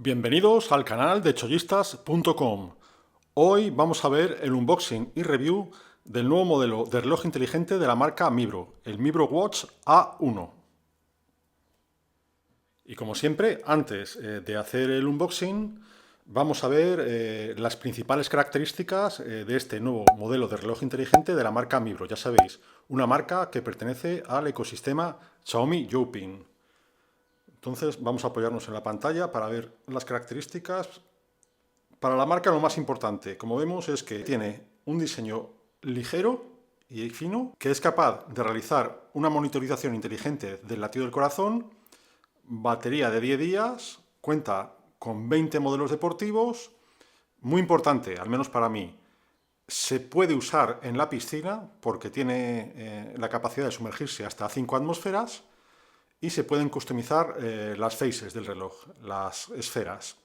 Bienvenidos al canal de chollistas.com. Hoy vamos a ver el unboxing y review del nuevo modelo de reloj inteligente de la marca Mibro, el Mibro Watch A1. Y como siempre, antes de hacer el unboxing, vamos a ver las principales características de este nuevo modelo de reloj inteligente de la marca Mibro. Ya sabéis, una marca que pertenece al ecosistema Xiaomi Youpin. Entonces vamos a apoyarnos en la pantalla para ver las características. Para la marca lo más importante, como vemos, es que tiene un diseño ligero y fino, que es capaz de realizar una monitorización inteligente del latido del corazón, batería de 10 días, cuenta con 20 modelos deportivos, muy importante, al menos para mí, se puede usar en la piscina porque tiene la capacidad de sumergirse hasta 5 atmósferas y se pueden customizar las faces del reloj, las esferas.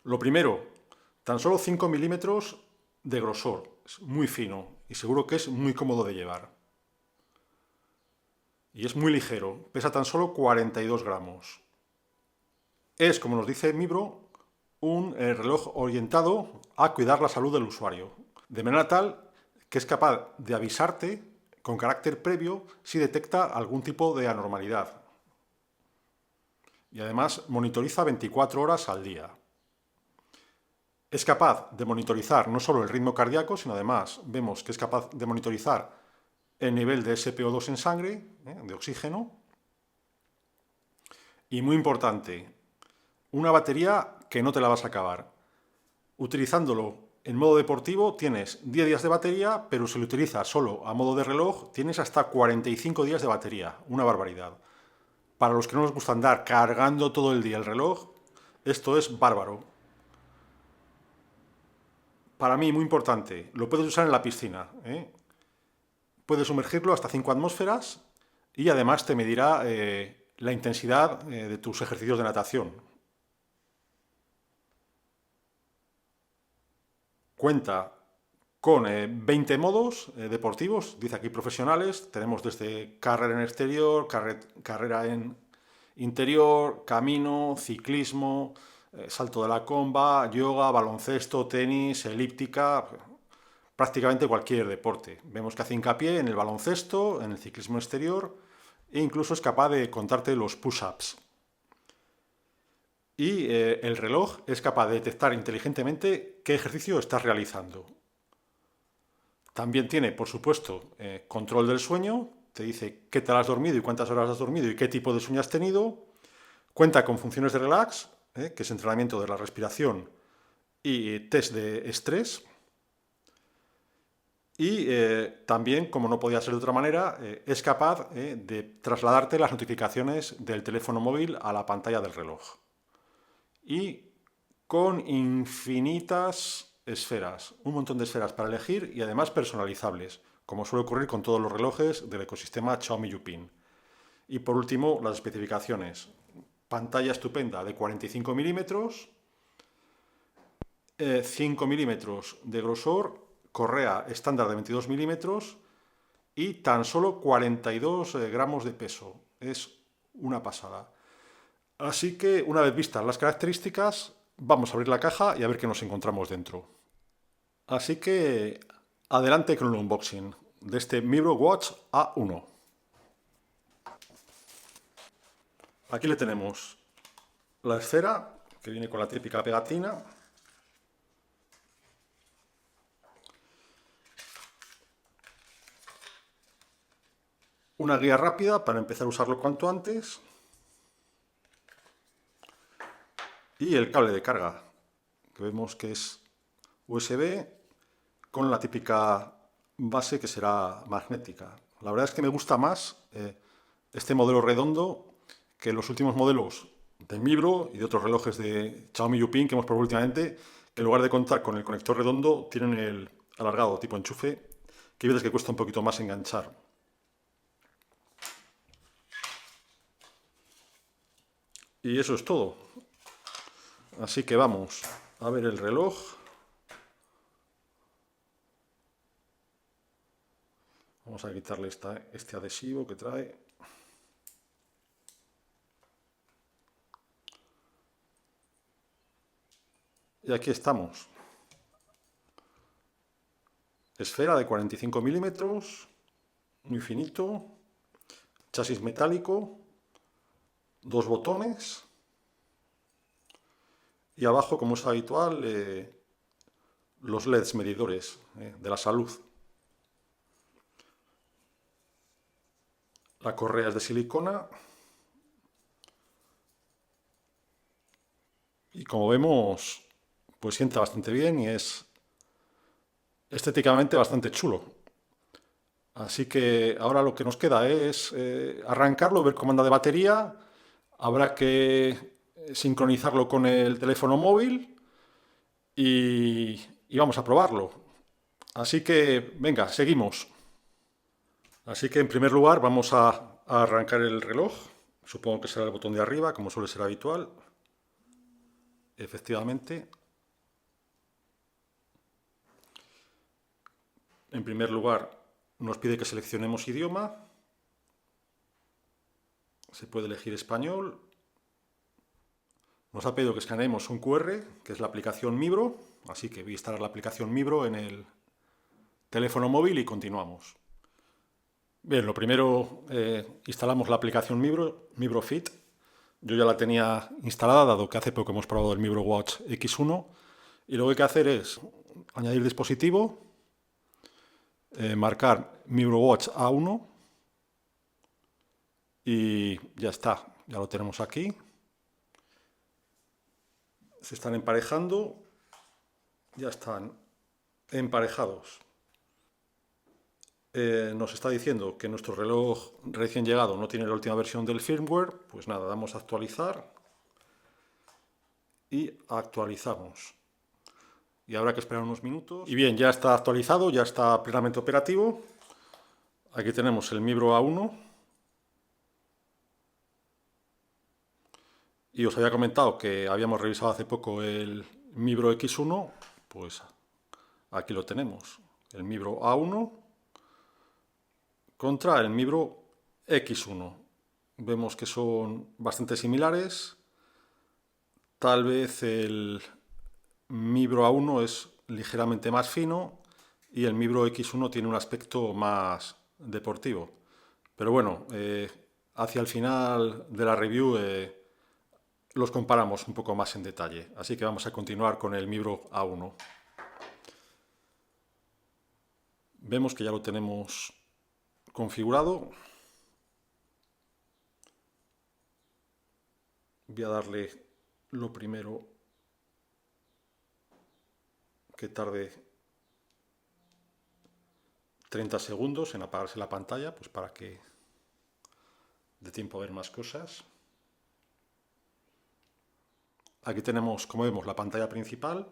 Lo primero, tan solo 5 milímetros de grosor, es muy fino y seguro que es muy cómodo de llevar. Y es muy ligero, pesa tan solo 42 gramos. Es, como nos dice Mibro, un reloj orientado a cuidar la salud del usuario, de manera tal que es capaz de avisarte con carácter previo si detecta algún tipo de anormalidad. Y además monitoriza 24 horas al día. Es capaz de monitorizar no solo el ritmo cardíaco, sino además vemos que es capaz de monitorizar el nivel de SpO2 en sangre, de oxígeno. Y muy importante, una batería que no te la vas a acabar. Utilizándolo en modo deportivo tienes 10 días de batería, pero si lo utilizas solo a modo de reloj tienes hasta 45 días de batería, una barbaridad. Para los que no nos gusta andar cargando todo el día el reloj, esto es bárbaro. Para mí, muy importante, lo puedes usar en la piscina. Puedes sumergirlo hasta 5 atmósferas y además te medirá la intensidad de tus ejercicios de natación. Cuenta con 20 modos deportivos, dice aquí profesionales. Tenemos desde carrera en exterior, carrera en interior, camino, ciclismo, salto de la comba, yoga, baloncesto, tenis, elíptica, prácticamente cualquier deporte. Vemos que hace hincapié en el baloncesto, en el ciclismo exterior e incluso es capaz de contarte los push-ups. Y el reloj es capaz de detectar inteligentemente qué ejercicio estás realizando. También tiene, por supuesto, control del sueño, te dice qué tal has dormido y cuántas horas has dormido y qué tipo de sueño has tenido. Cuenta con funciones de relax, que es entrenamiento de la respiración y test de estrés. Y también, como no podía ser de otra manera, es capaz de trasladarte las notificaciones del teléfono móvil a la pantalla del reloj. Y con infinitas esferas, un montón de esferas para elegir y además personalizables, como suele ocurrir con todos los relojes del ecosistema Xiaomi Youpin. Y por último, las especificaciones. Pantalla estupenda de 45 milímetros, 5 milímetros de grosor, correa estándar de 22 milímetros y tan solo 42 gramos de peso. Es una pasada. Así que una vez vistas las características, vamos a abrir la caja y a ver qué nos encontramos dentro. Así que adelante con el unboxing de este Mibro Watch A1. Aquí le tenemos la esfera, que viene con la típica pegatina. Una guía rápida para empezar a usarlo cuanto antes. Y el cable de carga, que vemos que es USB con la típica base que será magnética. La verdad es que me gusta más este modelo redondo que los últimos modelos de Mibro y de otros relojes de Xiaomi Youpin que hemos probado últimamente, que en lugar de contar con el conector redondo, tienen el alargado tipo enchufe, que hay veces que cuesta un poquito más enganchar. Y eso es todo. Así que vamos a ver el reloj. Vamos a quitarle este adhesivo que trae. Y aquí estamos. Esfera de 45 milímetros, muy finito, chasis metálico, dos botones y abajo, como es habitual, los LEDs medidores de la salud. La correa es de silicona y, como vemos, pues sienta bastante bien y es estéticamente bastante chulo. Así que ahora lo que nos queda es arrancarlo, ver cómo anda de batería. Habrá que sincronizarlo con el teléfono móvil y vamos a probarlo. Así que, venga, seguimos. Así que en primer lugar vamos a arrancar el reloj. Supongo que será el botón de arriba, como suele ser habitual. Efectivamente. En primer lugar nos pide que seleccionemos idioma. Se puede elegir español. Nos ha pedido que escaneemos un QR, que es la aplicación Mibro. Así que voy a instalar la aplicación Mibro en el teléfono móvil y continuamos. Bien, lo primero, instalamos la aplicación Mibro Fit. Yo ya la tenía instalada, dado que hace poco hemos probado el Mibro Watch X1. Y lo que hay que hacer es añadir dispositivo, marcar Mibro Watch A1 y ya está, ya lo tenemos aquí. Se están emparejando, ya están emparejados. Nos está diciendo que nuestro reloj recién llegado no tiene la última versión del firmware. Pues nada, damos a actualizar y actualizamos. Y habrá que esperar unos minutos. Y bien, ya está actualizado, ya está plenamente operativo. Aquí tenemos el Mibro A1. Y os había comentado que habíamos revisado hace poco el Mibro X1. Pues aquí lo tenemos, el Mibro A1 contra el Mibro X1. Vemos que son bastante similares. Tal vez el Mibro A1 es ligeramente más fino y el Mibro X1 tiene un aspecto más deportivo. Pero bueno, hacia el final de la review los comparamos un poco más en detalle. Así que vamos a continuar con el Mibro A1. Vemos que ya lo tenemos configurado. Voy a darle lo primero que tarde 30 segundos en apagarse la pantalla, pues para que dé tiempo a ver más cosas. Aquí tenemos, como vemos, la pantalla principal.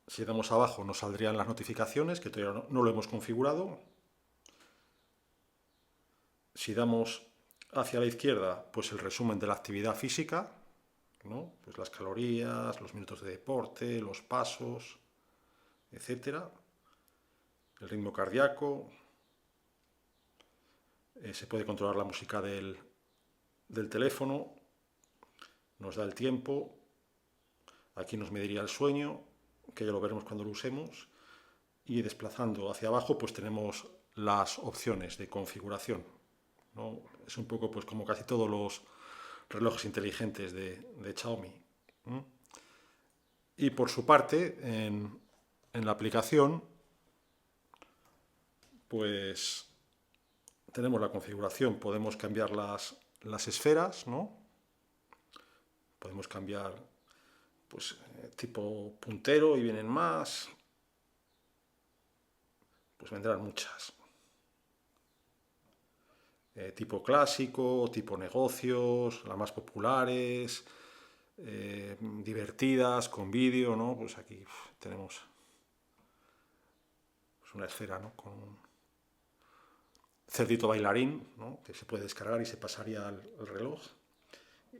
Si damos abajo nos saldrían las notificaciones, que todavía no lo hemos configurado. Si damos hacia la izquierda, pues el resumen de la actividad física, ¿no? Pues las calorías, los minutos de deporte, los pasos, etcétera. El ritmo cardíaco. Se puede controlar la música del teléfono. Nos da el tiempo. Aquí nos mediría el sueño, que ya lo veremos cuando lo usemos. Y desplazando hacia abajo, pues tenemos las opciones de configuración, ¿no? Es un poco pues como casi todos los relojes inteligentes de Xiaomi. Y por su parte, en la aplicación, pues tenemos la configuración. Podemos cambiar las esferas, ¿no? Podemos cambiar pues tipo puntero y vienen más. Pues vendrán muchas. Tipo clásico, tipo negocios, las más populares, divertidas, con vídeo, ¿no? Pues aquí tenemos pues una esfera, ¿no? Con un cerdito bailarín, ¿no? Que se puede descargar y se pasaría al reloj.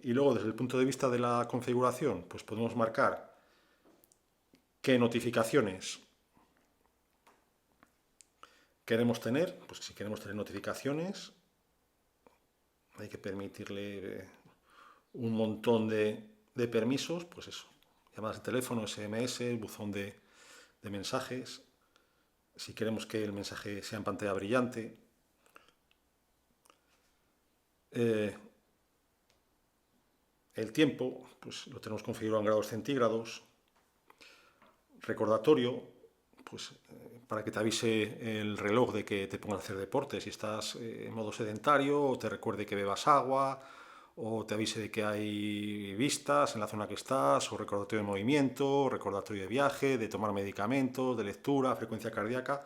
Y luego, desde el punto de vista de la configuración, pues podemos marcar qué notificaciones queremos tener. Pues si queremos tener notificaciones, hay que permitirle un montón de permisos, pues eso, llamadas de teléfono, SMS, buzón de mensajes, si queremos que el mensaje sea en pantalla brillante. El tiempo, pues lo tenemos configurado en grados centígrados. Recordatorio, pues para que te avise el reloj de que te pongas a hacer deporte, si estás en modo sedentario, o te recuerde que bebas agua, o te avise de que hay vistas en la zona que estás, o recordatorio de movimiento, recordatorio de viaje, de tomar medicamentos, de lectura, frecuencia cardíaca.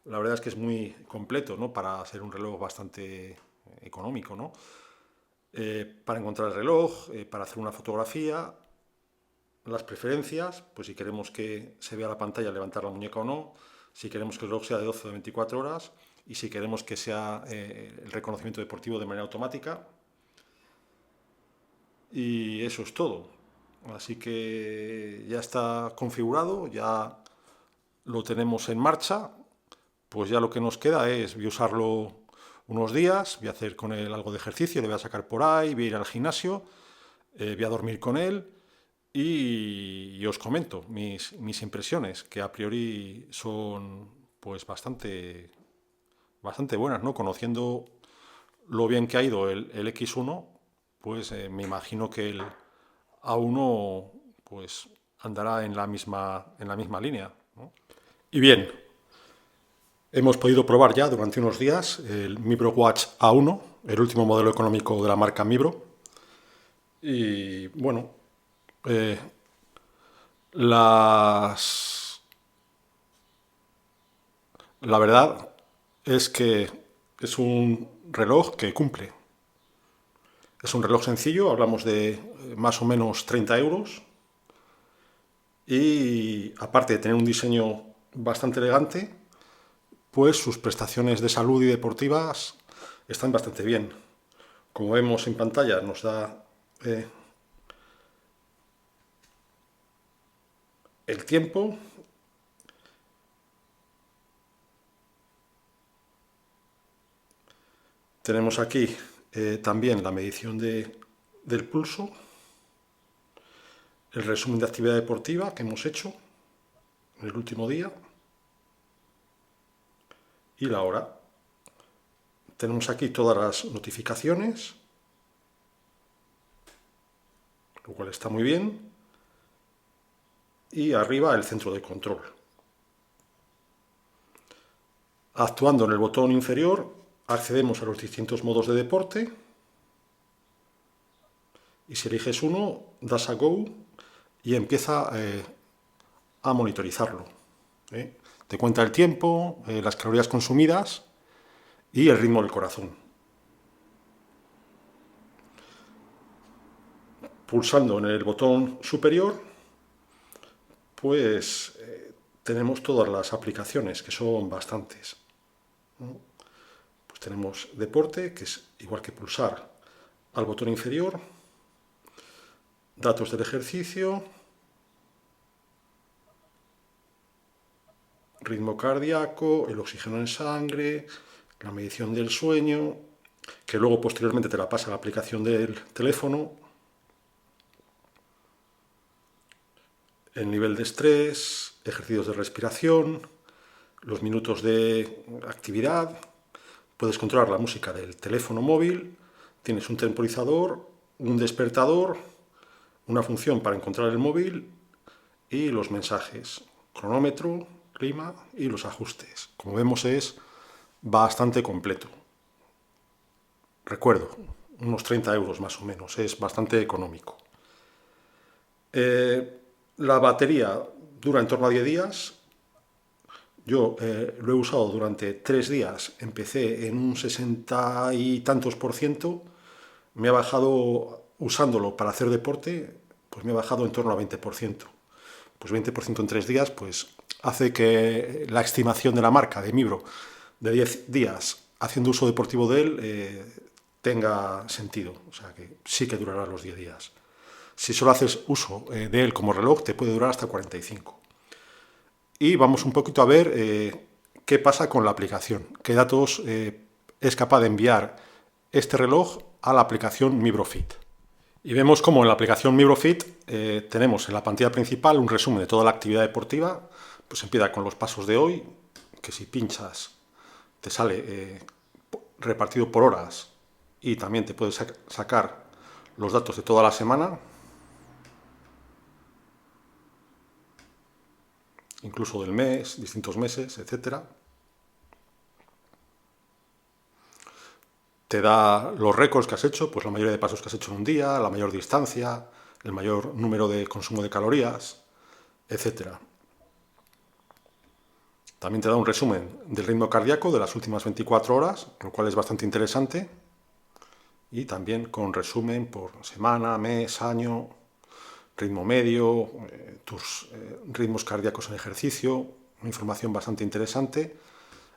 La verdad es que es muy completo, ¿no? Para ser un reloj bastante económico, ¿no? Para encontrar el reloj, para hacer una fotografía, las preferencias, pues si queremos que se vea la pantalla, levantar la muñeca o no, si queremos que el reloj sea de 12 o de 24 horas y si queremos que sea el reconocimiento deportivo de manera automática. Y eso es todo. Así que ya está configurado, ya lo tenemos en marcha. Pues ya lo que nos queda es voy a usarlo unos días, voy a hacer con él algo de ejercicio, le voy a sacar por ahí, voy a ir al gimnasio, voy a dormir con él y os comento mis impresiones, que a priori son pues bastante buenas, ¿no? Conociendo lo bien que ha ido el X1, pues me imagino que el A1 pues andará en la misma línea, ¿no? Y bien, hemos podido probar ya durante unos días el Mibro Watch A1, el último modelo económico de la marca Mibro. Y bueno, la verdad es que es un reloj que cumple. Es un reloj sencillo, hablamos de más o menos 30 euros. Y aparte de tener un diseño bastante elegante, pues sus prestaciones de salud y deportivas están bastante bien. Como vemos en pantalla, nos da el tiempo. Tenemos aquí también la medición del pulso, el resumen de actividad deportiva que hemos hecho en el último día y la hora. Tenemos aquí todas las notificaciones, lo cual está muy bien. Y arriba el centro de control. Actuando en el botón inferior, accedemos a los distintos modos de deporte. Y si eliges uno, das a Go y empieza a monitorizarlo. Te cuenta el tiempo, las calorías consumidas y el ritmo del corazón. Pulsando en el botón superior, pues tenemos todas las aplicaciones, que son bastantes. Pues tenemos deporte, que es igual que pulsar al botón inferior, datos del ejercicio, ritmo cardíaco, el oxígeno en sangre, la medición del sueño, que luego posteriormente te la pasa la aplicación del teléfono, el nivel de estrés, ejercicios de respiración, los minutos de actividad. Puedes controlar la música del teléfono móvil, tienes un temporizador, un despertador, una función para encontrar el móvil y los mensajes, cronómetro, clima y los ajustes. Como vemos es bastante completo. Recuerdo, unos 30 euros más o menos, es bastante económico. La batería dura en torno a 10 días. Yo lo he usado durante 3 días, empecé en un 60 y tantos %, me ha bajado, usándolo para hacer deporte, pues me ha bajado en torno a 20%. Pues 20% en 3 días, pues hace que la estimación de la marca, de Mibro, de 10 días haciendo uso deportivo de él, tenga sentido. O sea que sí que durará los 10 días. Si solo haces uso de él como reloj, te puede durar hasta 45. Y vamos un poquito a ver qué pasa con la aplicación, qué datos es capaz de enviar este reloj a la aplicación MibroFit. Y vemos como en la aplicación MibroFit tenemos en la pantalla principal un resumen de toda la actividad deportiva. Pues empieza con los pasos de hoy, que si pinchas te sale repartido por horas y también te puedes sacar los datos de toda la semana, incluso del mes, distintos meses, etcétera. Te da los récords que has hecho, pues la mayoría de pasos que has hecho en un día, la mayor distancia, el mayor número de consumo de calorías, etcétera. También te da un resumen del ritmo cardíaco de las últimas 24 horas, lo cual es bastante interesante. Y también con resumen por semana, mes, año, ritmo medio, tus ritmos cardíacos en ejercicio, una información bastante interesante.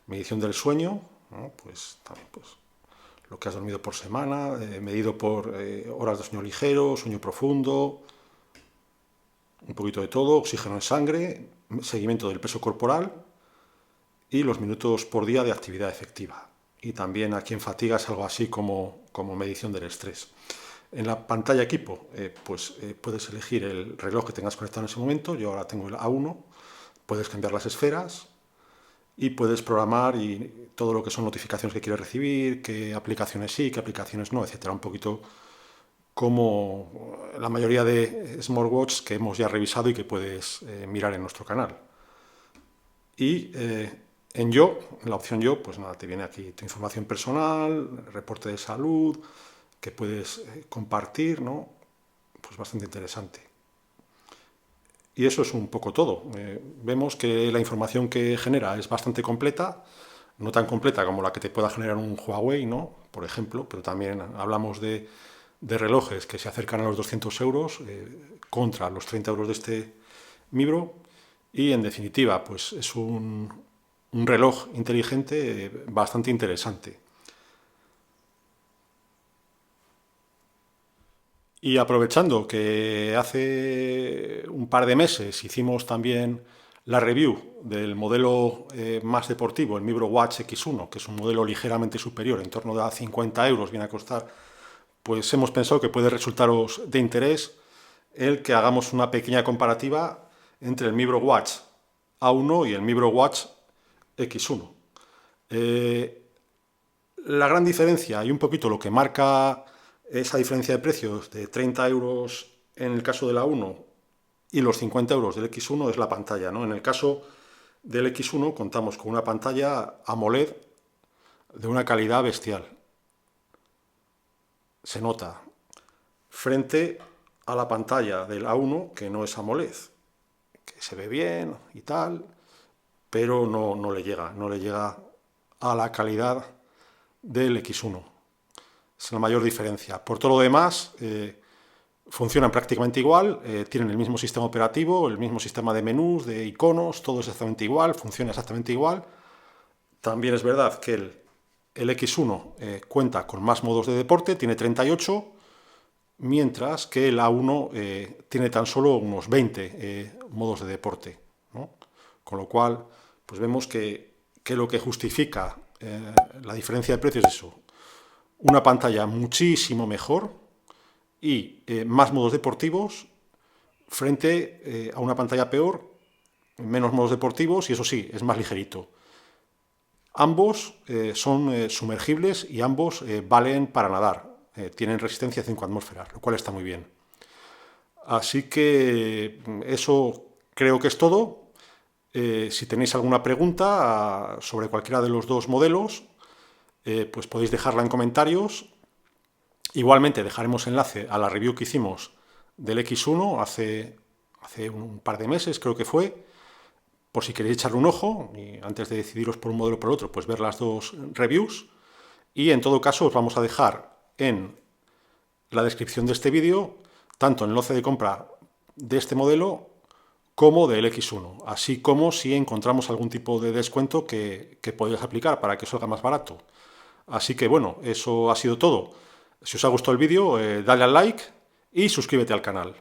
Medición del sueño, ¿no? Pues también lo que has dormido por semana, medido por horas de sueño ligero, sueño profundo, un poquito de todo, oxígeno en sangre, seguimiento del peso corporal y los minutos por día de actividad efectiva. Y también aquí en fatiga es algo así como medición del estrés. En la pantalla equipo, puedes elegir el reloj que tengas conectado en ese momento. Yo ahora tengo el A1, puedes cambiar las esferas y puedes programar y todo lo que son notificaciones que quieres recibir, qué aplicaciones sí, qué aplicaciones no, etcétera. Un poquito como la mayoría de smartwatches que hemos ya revisado y que puedes mirar en nuestro canal. Y en la opción Yo, pues nada, te viene aquí tu información personal, reporte de salud, que puedes compartir, ¿no? Pues bastante interesante. Y eso es un poco todo. Vemos que la información que genera es bastante completa, no tan completa como la que te pueda generar un Huawei, ¿no? Por ejemplo, pero también hablamos de relojes que se acercan a los 200 euros contra los 30 euros de este Mibro. Y en definitiva, pues es un reloj inteligente bastante interesante. Y aprovechando que hace un par de meses hicimos también la review del modelo más deportivo, el Mibro Watch X1, que es un modelo ligeramente superior, en torno a 50 euros viene a costar, pues hemos pensado que puede resultaros de interés el que hagamos una pequeña comparativa entre el Mibro Watch A1 y el Mibro Watch X1. La gran diferencia y un poquito lo que marca esa diferencia de precios de 30 euros en el caso de la 1 y los 50 euros del X1 es la pantalla, ¿no? En el caso del X1 contamos con una pantalla AMOLED de una calidad bestial. Se nota frente a la pantalla del A1 que no es AMOLED, que se ve bien y tal, pero no le llega a la calidad del X1. Es la mayor diferencia. Por todo lo demás, funcionan prácticamente igual, tienen el mismo sistema operativo, el mismo sistema de menús, de iconos, todo es exactamente igual, funciona exactamente igual. También es verdad que el X1 cuenta con más modos de deporte, tiene 38, mientras que el A1 tiene tan solo unos 20 modos de deporte, ¿no? Con lo cual, pues vemos que lo que justifica la diferencia de precios es eso. Una pantalla muchísimo mejor y más modos deportivos frente a una pantalla peor, menos modos deportivos y eso sí, es más ligerito. Ambos son sumergibles y ambos valen para nadar. Tienen resistencia a 5 atmósferas, lo cual está muy bien. Así que eso creo que es todo. Si tenéis alguna pregunta sobre cualquiera de los dos modelos, pues podéis dejarla en comentarios. Igualmente dejaremos enlace a la review que hicimos del X1 hace un par de meses, creo que fue, por si queréis echarle un ojo y antes de decidiros por un modelo o por otro, pues ver las dos reviews. Y en todo caso os vamos a dejar en la descripción de este vídeo tanto el enlace de compra de este modelo como del X1, así como si encontramos algún tipo de descuento que podéis aplicar para que os salga más barato. Así que bueno, eso ha sido todo. Si os ha gustado el vídeo, dale al like y suscríbete al canal.